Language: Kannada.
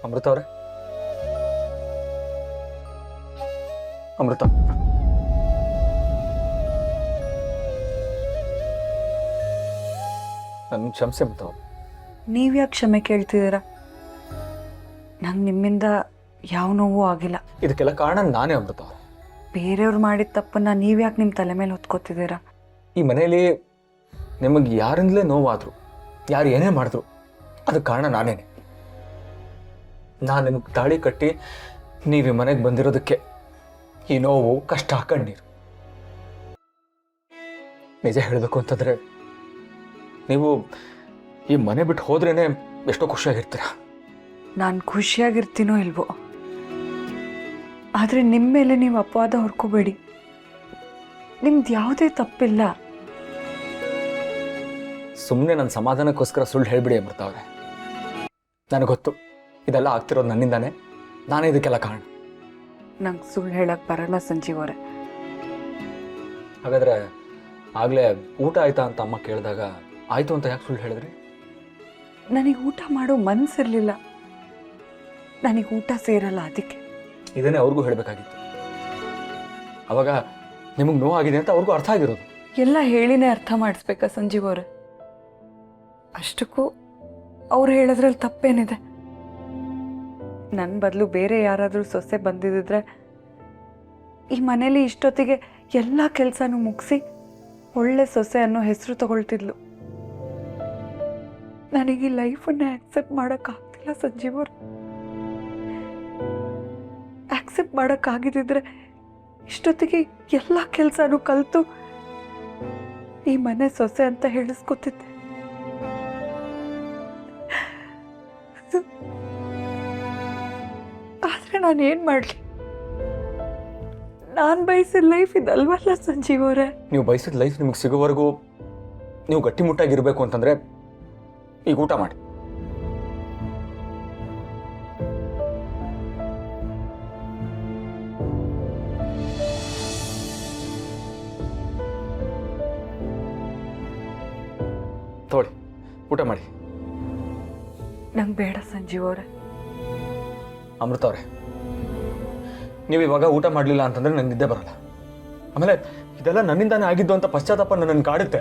ಅಮೃತ ಅವರೇ, ಅಮೃತ, ನನ್ನ ಕ್ಷಮಿಸಿ ಅಮೃತ ಅವ್ರೆ. ನೀವ್ಯಾಕೆ ಕ್ಷಮೆ ಕೇಳ್ತಿದ್ದೀರಾ? ನಂಗೆ ನಿಮ್ಮಿಂದ ಯಾವ ನೋವು ಆಗಿಲ್ಲ. ಇದಕ್ಕೆಲ್ಲ ಕಾರಣ ನಾನೇ ಅಮೃತ ಅವ್ರೆ. ಬೇರೆಯವ್ರು ಮಾಡಿದ ತಪ್ಪನ್ನ ನೀವ್ಯಾಕೆ ನಿಮ್ಮ ತಲೆ ಮೇಲೆ ಹೊತ್ಕೋತಿದ್ದೀರಾ? ಈ ಮನೆಯಲ್ಲಿ ನಿಮಗೆ ಯಾರಿಂದಲೇ ನೋವಾದ್ರು, ಯಾರು ಏನೇ ಮಾಡಿದ್ರು ಅದಕ್ಕೆ ಕಾರಣ ನಾನೇನೆ. ನಾನು ನಿಮಗೆ ತಾಳಿ ಕಟ್ಟಿ ನೀವು ಈ ಮನೆಗೆ ಬಂದಿರೋದಕ್ಕೆ ಈ ನೋವು, ಕಷ್ಟ, ಕಣ್ಣೀರು. ನಿಜ ಹೇಳಬೇಕು ಅಂತಂದರೆ ನೀವು ಈ ಮನೆ ಬಿಟ್ಟು ಹೋದ್ರೇ ಎಷ್ಟೋ ಖುಷಿಯಾಗಿರ್ತೀರ. ನಾನು ಖುಷಿಯಾಗಿರ್ತೀನೋ ಇಲ್ವೋ, ಆದರೆ ನಿಮ್ಮ ಮೇಲೆ ನೀವು ಅಪವಾದ ಹೊರ್ಕೋಬೇಡಿ. ನಿಮ್ದು ಯಾವುದೇ ತಪ್ಪಿಲ್ಲ. ಸುಮ್ಮನೆ ನನ್ನ ಸಮಾಧಾನಕ್ಕೋಸ್ಕರ ಸುಳ್ಳು ಹೇಳ್ಬಿಡಿ ಅಮೃತ ಅವರೇ. ನನಗೆ ಗೊತ್ತು ಇದೆಲ್ಲ ಆಗ್ತಿರೋದು ನನ್ನಿಂದಾನೆ, ನಾನೇ ಇದಕ್ಕೆಲ್ಲ ಕಾರಣ. ನಂಗೆ ಸುಳ್ಳು ಹೇಳಕ್ಕೆ ಬರಲ್ಲ ಸಂಜೀವ್ ಅವರೇ. ಹಾಗಾದರೆ ಆಗಲೇ ಊಟ ಆಯ್ತಾ ಅಂತ ಅಮ್ಮ ಕೇಳಿದಾಗ ಆಯಿತು ಅಂತ ಯಾಕೆ ಸುಳ್ಳು ಹೇಳಿದ್ರಿ? ನನಗೆ ಊಟ ಮಾಡೋ ಮನಸ್ಸಿರಲಿಲ್ಲ. ನನಗೆ ಊಟ ಸೇರಲ್ಲ, ಅದಕ್ಕೆ. ಇದನ್ನೇ ಅವ್ರಿಗೂ ಹೇಳಬೇಕಾಗಿತ್ತು. ಅವಾಗ ನಿಮಗೆ ನೋವಾಗಿದೆ ಅಂತ ಅವ್ರಿಗೂ ಅರ್ಥ ಆಗಿರೋದು. ಎಲ್ಲ ಹೇಳಿನೇ ಅರ್ಥ ಮಾಡಿಸ್ಬೇಕಾ ಸಂಜೀವ್ ಅವರೇ? ಅಷ್ಟಕ್ಕೂ ಅವ್ರು ಹೇಳೋದ್ರಲ್ಲಿ ತಪ್ಪೇನಿದೆ? ನನ್ನ ಬದಲು ಬೇರೆ ಯಾರಾದರೂ ಸೊಸೆ ಬಂದಿದ್ದರೆ ಈ ಮನೇಲಿ ಇಷ್ಟೊತ್ತಿಗೆ ಎಲ್ಲ ಕೆಲಸನೂ ಮುಗಿಸಿ ಒಳ್ಳೆ ಸೊಸೆ ಅನ್ನೋ ಹೆಸರು ತಗೊಳ್ತಿದ್ಲು. ನನಗೆ ಈ ಲೈಫನ್ನೇ ಆಕ್ಸೆಪ್ಟ್ ಮಾಡೋಕ್ಕಾಗ್ತಿಲ್ಲ ಸಂಜೀವ್ ಅವ್ರು. ಆಕ್ಸೆಪ್ಟ್ ಮಾಡೋಕ್ಕಾಗಿದ್ದಿದ್ರೆ ಇಷ್ಟೊತ್ತಿಗೆ ಎಲ್ಲ ಕೆಲಸನೂ ಕಲಿತು ಈ ಮನೆ ಸೊಸೆ ಅಂತ ಹೇಳಿಸ್ಕೊತಿದ್ದೆ. ಆದರೆ ನಾನು ಏನು ಮಾಡಲಿ? ನಾನು ಬಯಸಿದ ಲೈಫ್ ಇದಲ್ವಲ್ಲ ಸಂಜೀವ್ ಅವರೇ. ನೀವು ಬಯಸಿದ ಲೈಫ್ ನಿಮಗೆ ಸಿಗೋವರೆಗೂ ನೀವು ಗಟ್ಟಿಮುಟ್ಟಾಗಿರಬೇಕು ಅಂತಂದರೆ ಈಗ ಊಟ ಮಾಡಿ. ತಗೊಳ್ಳಿ, ಊಟ ಮಾಡಿ. ನಂಗೆ ಬೇಡ ಸಂಜೀವ್ ಅವರೇ. ಅಮೃತ ಅವರೇ, ನೀವು ಇವಾಗ ಊಟ ಮಾಡಲಿಲ್ಲ ಅಂತಂದರೆ ನನಗೆ ನಿದ್ದೆ ಬರಲ್ಲ. ಆಮೇಲೆ ಇದೆಲ್ಲ ನನ್ನಿಂದಾನೇ ಆಗಿದ್ದು ಅಂತ ಪಶ್ಚಾತ್ತಾಪ ನನ್ನನ್ನು ಕಾಡುತ್ತೆ.